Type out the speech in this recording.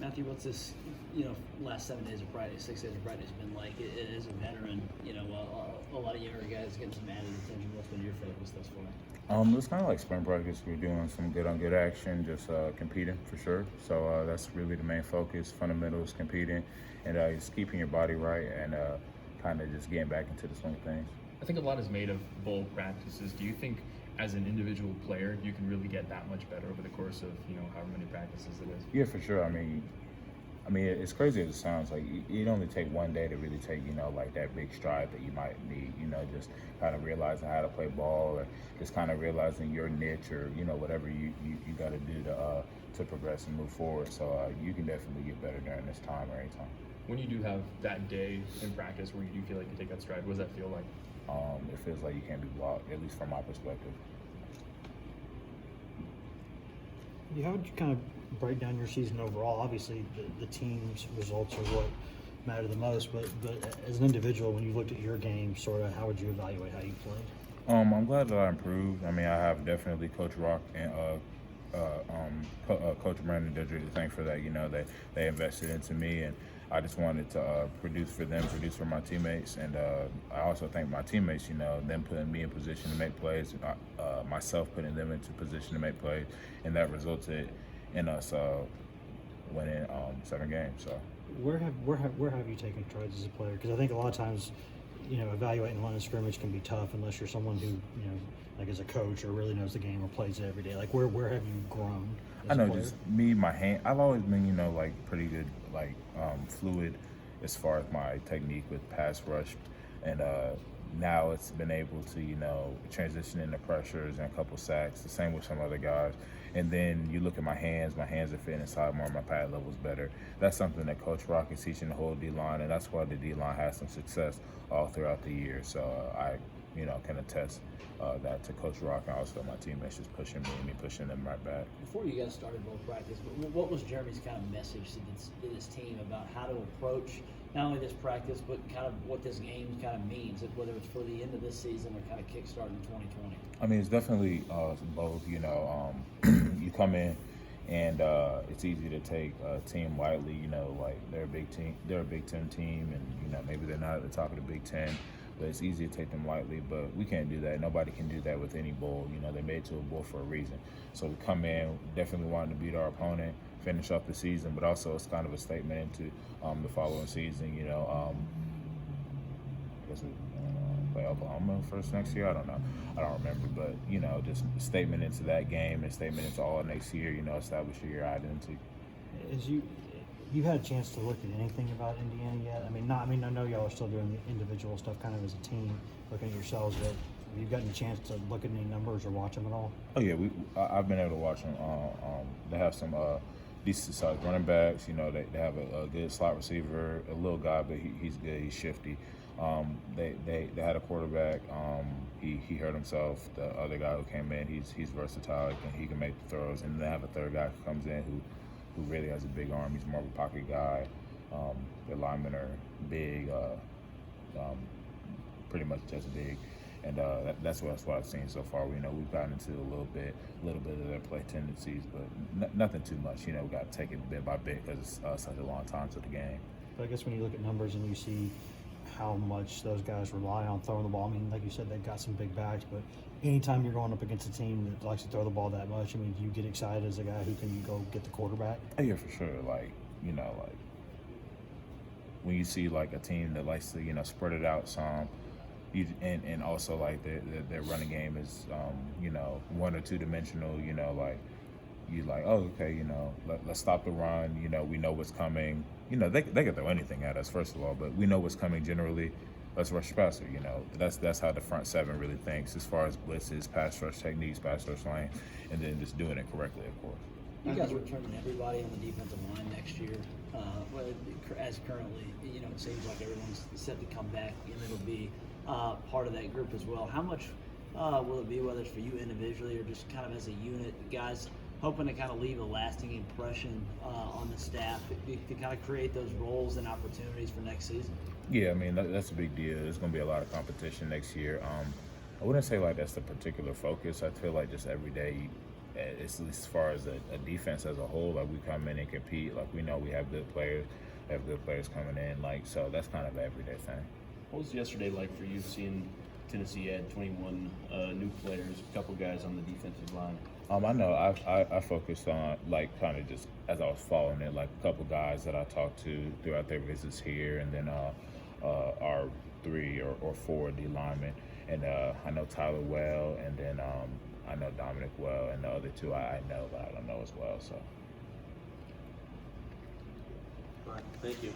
Matthew, what's this, last 7 days of practice, 6 days of practice been like? As a veteran, a lot of younger guys getting some added attention. What's been your focus thus far? It's kind of like spring practice. We're doing some good on good action, just competing for sure. So that's really the main focus. Fundamentals, competing, and just keeping your body right and kind of just getting back into the swing of things. I think a lot is made of bowl practices. Do you think, as an individual player, you can really get that much better over the course of however many practices it is? Yeah, for sure. I mean, it's crazy as it sounds. Like it'd only take one day to really take like that big stride that you might need. Just kind of realizing how to play ball, or just kind of realizing your niche, or whatever you got to do to progress and move forward. So you can definitely get better during this time or any time. When you do have that day in practice where you do feel like you take that stride, what does that feel like? It feels like you can't be blocked, at least from my perspective. How would you kind of break down your season overall? Obviously, the team's results are what matter the most, but as an individual, when you looked at your game, sort of, how would you evaluate how you played? I'm glad that I improved. I mean, I have definitely Coach Rock and Coach Brandon Didry to thank for that. They invested into me, and I just wanted to produce for them, produce for my teammates, and I also thank my teammates. Them putting me in position to make plays, myself putting them into position to make plays, and that resulted in us winning 7 games. So where have you taken strides as a player? Because I think a lot of times, evaluating the line of scrimmage can be tough unless you're someone who, like as a coach or really knows the game or plays it every day. Like where have you grown? I know, just me, my hand. I've always been, like pretty good, like fluid as far as my technique with pass rush, and now it's been able to, transition into pressures and a couple sacks. The same with some other guys. And then you look at my hands. My hands are fitting inside more. My pad level's better. That's something that Coach Rock is teaching the whole D line, and that's why the D line has some success all throughout the year. So I, can attest that to Coach Rock, and also my teammates just pushing me and me pushing them right back. Before you guys started bowl practice, what was Jeremy's kind of message to this team about how to approach not only this practice, but kind of what this game kind of means, whether it's for the end of this season or kind of kickstarting 2020? I mean, it's definitely both. You come in, and it's easy to take a team lightly. Like they're a big team, they're a Big Ten team, and maybe they're not at the top of the Big Ten. But it's easy to take them lightly, but we can't do that. Nobody can do that with any bowl. They made it to a bowl for a reason. So we come in, definitely wanting to beat our opponent, finish off the season, but also it's kind of a statement into the following season. I guess we play Oklahoma first next year. I don't know. I don't remember, but just a statement into that game, and statement into all next year. Establish your identity. As you had a chance to look at anything about Indiana yet? I know y'all are still doing the individual stuff kind of as a team, looking at yourselves, but have you gotten a chance to look at any numbers or watch them at all? Oh yeah, I've been able to watch them. They have some decent sized running backs. They have a good slot receiver, a little guy, but he's good. He's shifty. They had a quarterback. He hurt himself. The other guy who came in, he's versatile. He can make the throws, and they have a third guy who comes in who really has a big arm. He's more of a pocket guy. The linemen are big, pretty much just big, and that's what I've seen so far. We've gotten into a little bit of their play tendencies, but nothing too much. We got to take it bit by bit because it's such a long time to the game. But I guess when you look at numbers and you see how much those guys rely on throwing the ball, like you said, they've got some big backs, but anytime you're going up against a team that likes to throw the ball that much, do you get excited as a guy who can go get the quarterback? Oh, yeah, for sure. When you see like a team that likes to spread it out some, and also like their running game is 1 or 2 dimensional. Oh, okay, let's stop the run. We know what's coming. They can throw anything at us, first of all, but we know what's coming generally. Let's rush faster. That's how the front 7 really thinks as far as blitzes, pass rush techniques, pass rush lane, and then just doing it correctly, of course. You guys are returning everybody on the defensive line next year. As currently, it seems like everyone's set to come back, and it'll be part of that group as well. How much will it be, whether it's for you individually or just kind of as a unit, guys hoping to kind of leave a lasting impression on the staff to kind of create those roles and opportunities for next season? Yeah, that's a big deal. There's going to be a lot of competition next year. I wouldn't say like that's the particular focus. I feel like just every day as far as a defense as a whole, like we come in and compete. Like we know we have good players, coming in. Like so, that's kind of an everyday thing. What was yesterday like for you, seeing Tennessee add 21 new players, a couple guys on the defensive line? I know I focused on like kind of just as I was following it, like a couple guys that I talked to throughout their visits here, and then our 3 or 4 D linemen, and I know Tyler well, and then I know Dominic well, and the other 2 I know, but I don't know as well. So. All right, thank you.